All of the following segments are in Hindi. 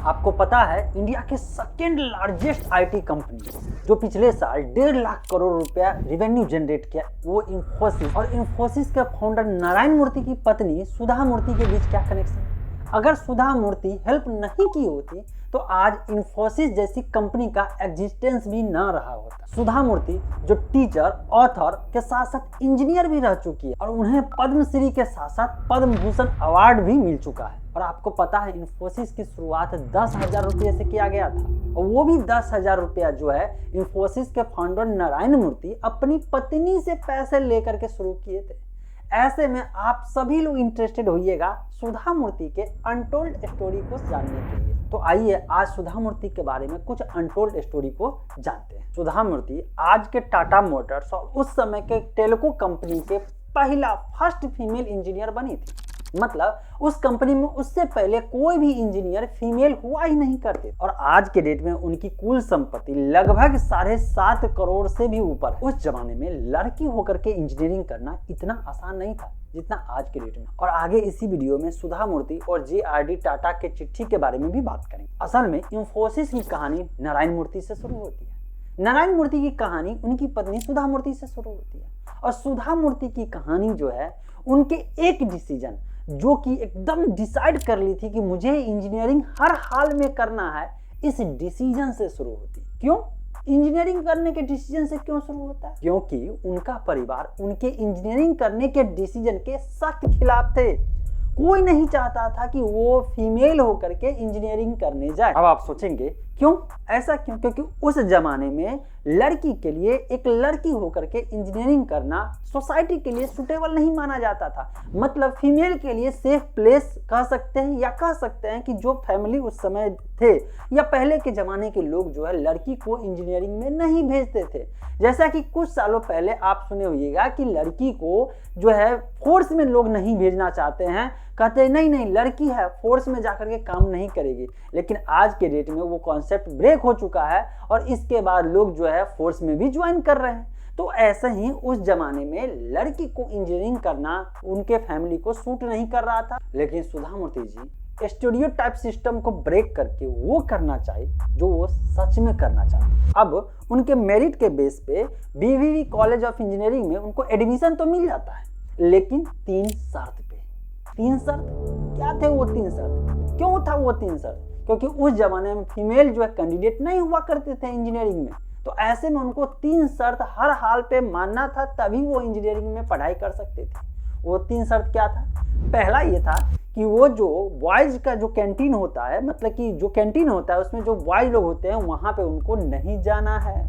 आपको पता है इंडिया के सेकेंड लार्जेस्ट आईटी कंपनी जो पिछले साल 1.5 लाख करोड़ रुपया रेवेन्यू जनरेट किया वो इंफोसिस, और इंफोसिस के फाउंडर नारायण मूर्ति की पत्नी सुधा मूर्ति के बीच क्या कनेक्शन है? अगर सुधा मूर्ति हेल्प नहीं की होती तो आज इंफोसिस जैसी कंपनी का एग्जिस्टेंस भी ना रहा होता। सुधा मूर्ति जो टीचर, ऑथर के साथ साथ इंजीनियर भी रह चुकी है और उन्हें पद्मश्री के साथ साथ पद्म भूषण अवार्ड भी मिल चुका है। और आपको पता है इंफोसिस की शुरुआत 10,000 रुपये से किया गया था और वो भी 10,000 रुपया जो है इंफोसिस के फाउंडर नारायण मूर्ति अपनी पत्नी से पैसे लेकर के शुरू किए थे। ऐसे में आप सभी लोग इंटरेस्टेड होइएगा सुधा मूर्ति के अनटोल्ड स्टोरी को जानने के लिए। तो आइए आज सुधा मूर्ति के बारे में कुछ अनटोल्ड स्टोरी को जानते हैं। सुधा मूर्ति आज के टाटा मोटर्स और उस समय के टेल्को कंपनी के फर्स्ट फीमेल इंजीनियर बनी थी। मतलब उस कंपनी में उससे पहले कोई भी इंजीनियर फीमेल हुआ ही नहीं करते। और आज के डेट में उनकी कुल संपत्ति लगभग 7.5 करोड़ से भी ऊपर है। उस जमाने में लड़की होकर के इंजीनियरिंग करना इतना आसान नहीं था जितना आज के डेट में। और आगे इसी वीडियो में सुधा मूर्ति और JRD टाटा के चिट्ठी के बारे में भी बात करेंगे। असल में इंफोसिस की कहानी नारायण मूर्ति से शुरू होती है। नारायण मूर्ति की कहानी उनकी पत्नी सुधा मूर्ति से शुरू होती है और सुधा मूर्ति की कहानी जो है उनके एक डिसीजन जो कि एकदम डिसाइड कर ली थी कि मुझे इंजीनियरिंग हर हाल में करना है, इस डिसीजन से शुरू होती है। क्यों इंजीनियरिंग करने के डिसीजन से क्यों शुरू होता है? क्योंकि उनका परिवार उनके इंजीनियरिंग करने के डिसीजन के सख्त खिलाफ थे। कोई नहीं चाहता था कि वो फीमेल होकर के इंजीनियरिंग करने जाए। अब आप सोचेंगे क्यों ऐसा क्यों? क्योंकि उस जमाने में लड़की के लिए एक लड़की होकर के इंजीनियरिंग करना सोसाइटी के लिए सुटेबल नहीं माना जाता था। मतलब फीमेल के लिए सेफ प्लेस कह सकते हैं या कह सकते हैं कि जो फैमिली उस समय थे या पहले के जमाने के लोग जो है लड़की को इंजीनियरिंग में नहीं भेजते थे। जैसा कि कुछ सालों पहले आप सुने होइएगा कि लड़की को जो है फोर्स में लोग नहीं भेजना चाहते हैं, कहते नहीं लड़की है फोर्स में जाकर के काम नहीं करेगी। लेकिन आज के डेट में वो कॉन्सेप्ट ब्रेक हो चुका है और इसके बाद लोग जो है फोर्स में भी ज्वाइन कर रहे हैं। तो ऐसे ही उस जमाने में लड़की को इंजीनियरिंग करना उनके फैमिली को सूट नहीं कर रहा था। लेकिन सुधा मूर्ति जी स्टीरियोटाइप सिस्टम को ब्रेक करके वो करना चाहे जो वो सच में करना चाहते। अब उनके मेरिट के बेस पे BVV कॉलेज ऑफ इंजीनियरिंग में उनको एडमिशन तो मिल जाता है, लेकिन 3 शर्त पे। 3 शर्त क्या थे वो 3 शर्त? क्यों था वो 3 शर्त? क्योंकि उस जमाने में फीमेल जो है कैंडिडेट नहीं हुआ करते थे इंजीनियरिंग में। तो ऐसे में उनको 3 शर्त हर हाल पे मानना था, तभी वो इंजीनियरिंग में पढ़ाई कर सकते थे। वो 3 शर्त क्या था? पहला ये था कि वो जो बॉयज का जो कैंटीन होता है, मतलब कि जो कैंटीन होता है उसमें जो बॉयज लोग होते हैं वहां पे उनको नहीं जाना है।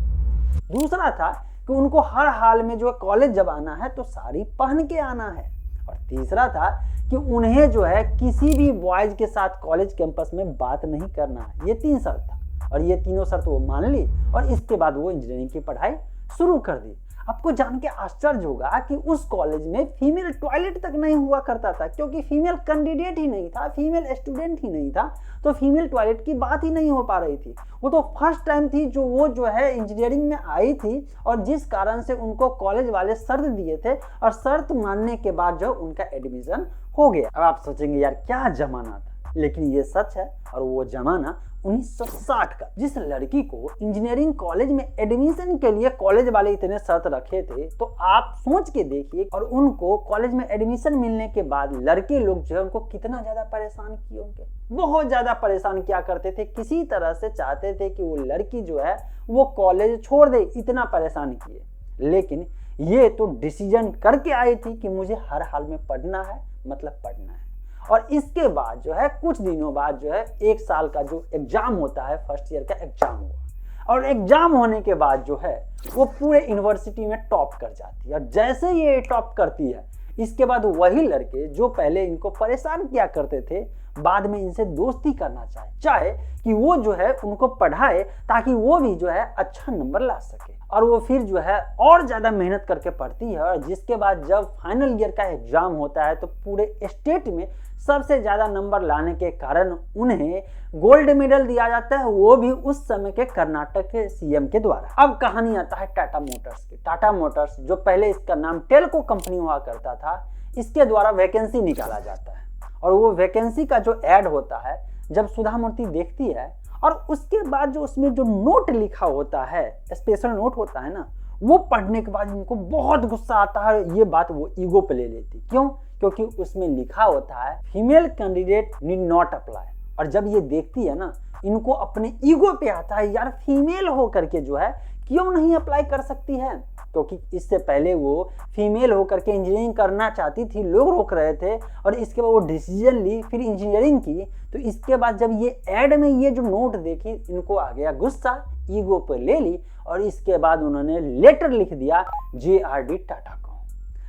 दूसरा था कि उनको हर हाल में जो कॉलेज जब आना है तो साड़ी पहन के आना है। और तीसरा था कि उन्हें जो है किसी भी बॉयज के साथ कॉलेज कैंपस में बात नहीं करना है। ये 3 शर्त था और ये तीनों शर्त वो मान ली और इसके बाद वो इंजीनियरिंग की पढ़ाई शुरू कर दी। आपको जान के आश्चर्य होगा कि उस कॉलेज में फीमेल टॉयलेट तक नहीं हुआ करता था, क्योंकि फीमेल कैंडिडेट ही नहीं था, फीमेल स्टूडेंट ही नहीं था, तो फीमेल टॉयलेट की बात ही नहीं हो पा रही थी। वो तो फर्स्ट टाइम थी जो वो जो है इंजीनियरिंग में आई थी और जिस कारण से उनको कॉलेज वाले शर्त दिए थे और शर्त मानने के बाद जो उनका एडमिशन हो गया। अब आप सोचेंगे यार क्या जमाना था, लेकिन ये सच है। और वो जमाना 1960 का। जिस लड़की को इंजीनियरिंग कॉलेज में एडमिशन के लिए कॉलेज वाले इतने शर्त रखे थे, तो आप सोच के देखिए। और उनको कॉलेज में एडमिशन मिलने के बाद लड़के लोग जो है उनको कितना ज्यादा परेशान किए होंगे। बहुत ज्यादा परेशान किया करते थे, किसी तरह से चाहते थे कि वो लड़की जो है वो कॉलेज छोड़ दे, इतना परेशान किए। लेकिन ये तो डिसीजन करके आई थी कि मुझे हर हाल में पढ़ना है, मतलब पढ़ना है। और इसके बाद जो है कुछ दिनों बाद जो है 1 साल का जो एग्जाम होता है, फर्स्ट ईयर का एग्जाम हुआ और एग्जाम होने के बाद जो है वो पूरे यूनिवर्सिटी में टॉप कर जाती है। और जैसे ये टॉप करती है इसके बाद वही लड़के जो पहले इनको परेशान किया करते थे बाद में इनसे दोस्ती करना चाहे कि वो जो है उनको पढ़ाए ताकि वो भी जो है अच्छा नंबर ला सके। और वो फिर जो है और ज्यादा मेहनत करके पढ़ती है और जिसके बाद जब फाइनल ईयर का एग्जाम होता है तो पूरे स्टेट में सबसे ज्यादा नंबर लाने के कारण उन्हें गोल्ड मेडल दिया जाता है, वो भी उस समय के कर्नाटक के CM के द्वारा। अब कहानी आता है टाटा मोटर्स की। टाटा मोटर्स जो पहले इसका नाम टेल्को कंपनी हुआ करता था, इसके द्वारा वैकेंसी निकाला जाता है और वो वैकेंसी का जो ऐड होता है जब सुधा मूर्ति देखती है और उसके बाद जो उसमें जो नोट लिखा होता है, स्पेशल नोट होता है ना, वो पढ़ने के बाद इनको बहुत गुस्सा आता है। ये बात वो ईगो पे ले लेती। क्यों? क्योंकि उसमें लिखा होता है female candidate need not apply. और जब ये देखती है ना, इनको अपने ईगो पे आता है, यार फीमेल हो करके जो है क्यों नहीं अप्लाई कर सकती है। क्योंकि इससे पहले वो फीमेल होकर के इंजीनियरिंग करना चाहती थी, लोग रोक रहे थे, और इसके बाद वो डिसीजन ली, फिर इंजीनियरिंग की। तो इसके बाद जब ये ऐड में ये जो नोट देखी, इनको आ गया गुस्सा, ईगो पर ले ली, और इसके बाद उन्होंने लेटर लिख दिया JRD टाटा को।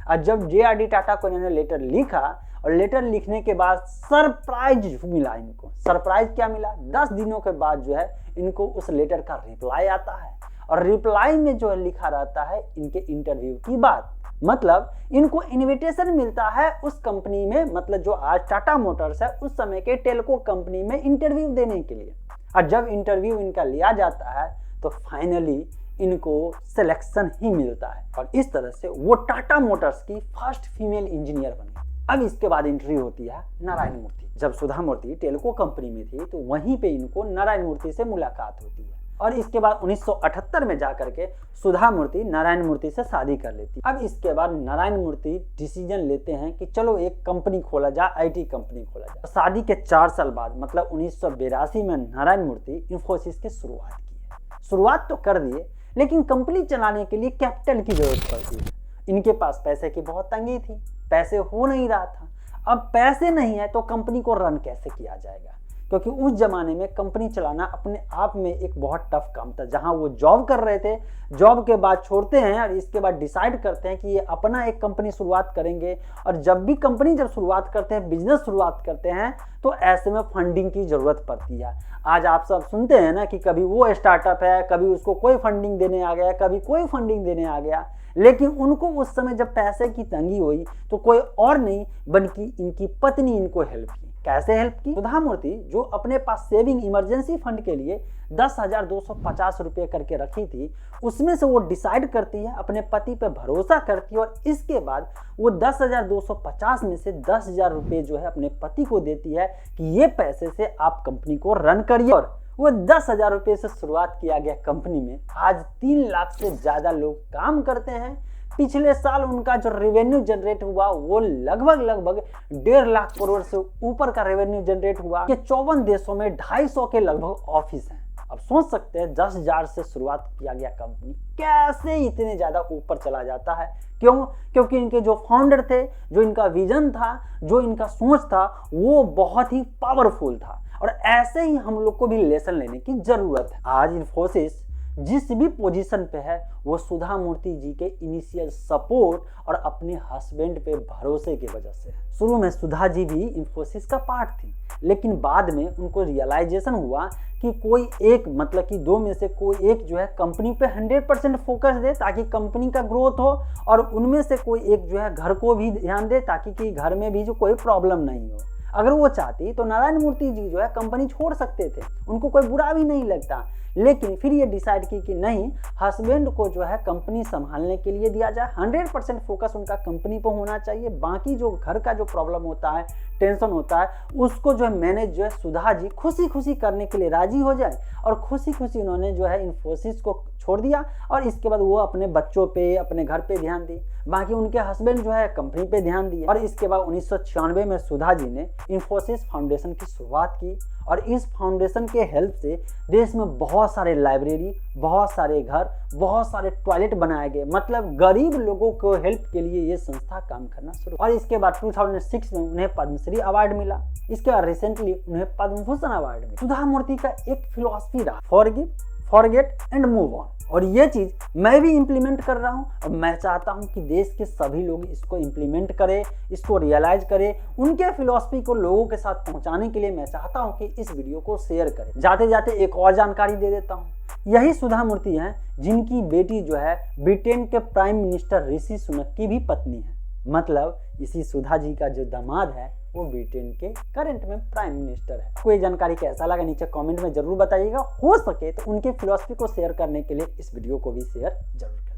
और जब JRD टाटा को इन्होंने लेटर लिखा, और लेटर लिखने के बाद सरप्राइज मिला इनको। सरप्राइज क्या मिला? 10 दिनों के बाद जो है इनको उस लेटर का रिप्लाई आता है, और रिप्लाई में जो है लिखा रहता है इनके इंटरव्यू की बात। मतलब इनको इनविटेशन मिलता है उस कंपनी में, मतलब जो आज टाटा मोटर्स है, उस समय के टेल्को कंपनी में इंटरव्यू देने के लिए। और जब इंटरव्यू इनका लिया जाता है तो फाइनली इनको सिलेक्शन ही मिलता है, और इस तरह से वो टाटा मोटर्स की फर्स्ट फीमेल इंजीनियर बनी। अब इसके बाद एंट्री होती है नारायण मूर्ति। जब सुधा मूर्ति टेल्को कंपनी में थी तो वहीं पे इनको नारायण मूर्ति से मुलाकात होती है, और इसके बाद 1978 में जाकर के सुधा मूर्ति नारायण मूर्ति से शादी कर लेती। अब इसके बाद नारायण मूर्ति डिसीजन लेते हैं कि चलो एक कंपनी खोला जाए, IT कंपनी खोला जाए। शादी के 4 साल बाद मतलब 1982 में नारायण मूर्ति इंफोसिस की शुरुआत की है। शुरुआत तो कर दिए, लेकिन कंपनी चलाने के लिए कैपिटल की जरूरत पड़ती है। इनके पास पैसे की बहुत तंगी थी, पैसे हो नहीं रहा था। अब पैसे नहीं है तो कंपनी को रन कैसे किया जाएगा, क्योंकि उस जमाने में कंपनी चलाना अपने आप में एक बहुत टफ काम था। जहां वो जॉब कर रहे थे, जॉब के बाद छोड़ते हैं और इसके बाद डिसाइड करते हैं कि ये अपना एक कंपनी शुरुआत करेंगे। और जब भी कंपनी जब शुरुआत करते हैं, बिजनेस शुरुआत करते हैं, तो ऐसे में फंडिंग की जरूरत पड़ती है। आज आप सब सुनते हैं ना कि कभी वो स्टार्टअप है, कभी उसको कोई फंडिंग देने आ गया, कभी कोई फंडिंग देने आ गया। लेकिन उनको उस समय जब पैसे की तंगी हुई तो कोई और नहीं बल्कि इनकी पत्नी इनको हेल्प की। कैसे हेल्प की? सुधा मूर्ति जो अपने पास सेविंग इमरजेंसी फंड के लिए 10,250 रुपये करके रखी थी, उसमें से वो डिसाइड करती है, अपने पति पे भरोसा करती है, और इसके बाद वो 10,250 में से 10,000 रुपये जो है अपने पति को देती है कि ये पैसे से आप कंपनी को रन करिए। और वो 10,000 रुपये से शुरुआत किया गया कंपनी में आज 3 लाख से ज्यादा लोग काम करते हैं। पिछले साल उनका जो रेवेन्यू जनरेट हुआ वो लगभग 1.5 लाख करोड़ से ऊपर का रेवेन्यू जनरेट हुआ। ये 54 देशों में 250 के लगभग ऑफिस हैं। अब सोच सकते हैं 10,000 से शुरुआत किया गया कंपनी कैसे इतने ज्यादा ऊपर चला जाता है। क्यों? क्योंकि इनके जो फाउंडर थे, जो इनका विजन था, जो इनका सोच था, वो बहुत ही पावरफुल था। और ऐसे ही हम लोग को भी लेसन लेने की जरूरत है। आज इंफोसिस जिस भी पोजीशन पे है वो सुधा मूर्ति जी के इनिशियल सपोर्ट और अपने हस्बैंड पे भरोसे की वजह से। शुरू में सुधा जी भी इंफोसिस का पार्ट थी, लेकिन बाद में उनको रियलाइजेशन हुआ कि कोई एक मतलब कि 2 में से कोई एक जो है कंपनी पे 100% फोकस दे ताकि कंपनी का ग्रोथ हो, और उनमें से कोई एक जो है घर को भी ध्यान दे ताकि कि घर में भी जो कोई प्रॉब्लम नहीं हो। अगर वो चाहती तो नारायण मूर्ति जी जो है कंपनी छोड़ सकते थे, उनको कोई बुरा भी नहीं लगता। लेकिन फिर ये डिसाइड की कि नहीं, हस्बैंड को जो है कंपनी संभालने के लिए दिया जाए, 100% फोकस उनका कंपनी पर होना चाहिए। बाकी जो घर का जो प्रॉब्लम होता है, टेंशन होता है, उसको जो है मैनेज जो है सुधा जी खुशी खुशी करने के लिए राजी हो जाए। और खुशी खुशी उन्होंने जो है इंफोसिस को छोड़ दिया, और इसके बाद वो अपने बच्चों पे, अपने घर पे ध्यान दी। बाकी उनके हस्बैंड जो है कंपनी पे ध्यान दिए। और इसके बाद 1996 में सुधा जी ने इंफोसिस फाउंडेशन की शुरुआत की, और इस फाउंडेशन के हेल्प से देश में बहुत सारे लाइब्रेरी, बहुत सारे घर, बहुत सारे टॉयलेट बनाए गए। मतलब गरीब लोगों को हेल्प के लिए ये संस्था काम करना शुरू। और इसके बाद 2006 में उन्हें पद्मश्री अवार्ड मिला। इसके बाद रिसेंटली उन्हें पद्म भूषण अवार्ड मिला। सुधा मूर्ति का एक फिलॉसफी रहा, forgive, forget and move on. और ये चीज मैं भी इंप्लीमेंट कर रहा हूँ, और मैं चाहता हूँ कि देश के सभी लोग इसको इंप्लीमेंट करें, इसको रियलाइज करें। उनके फिलॉसफी को लोगों के साथ पहुंचाने के लिए मैं चाहता हूँ कि इस वीडियो को शेयर करें। जाते जाते एक और जानकारी दे देता हूँ। यही सुधा मूर्ति हैं जिनकी बेटी जो है ब्रिटेन के प्राइम मिनिस्टर ऋषि सुनक की भी पत्नी है। मतलब इसी सुधा जी का जो दामाद है वो ब्रिटेन के करंट में प्राइम मिनिस्टर है। कोई जानकारी कैसा लगा नीचे कमेंट में जरूर बताइएगा। हो सके तो उनके फिलॉसफी को शेयर करने के लिए इस वीडियो को भी शेयर जरूर करें।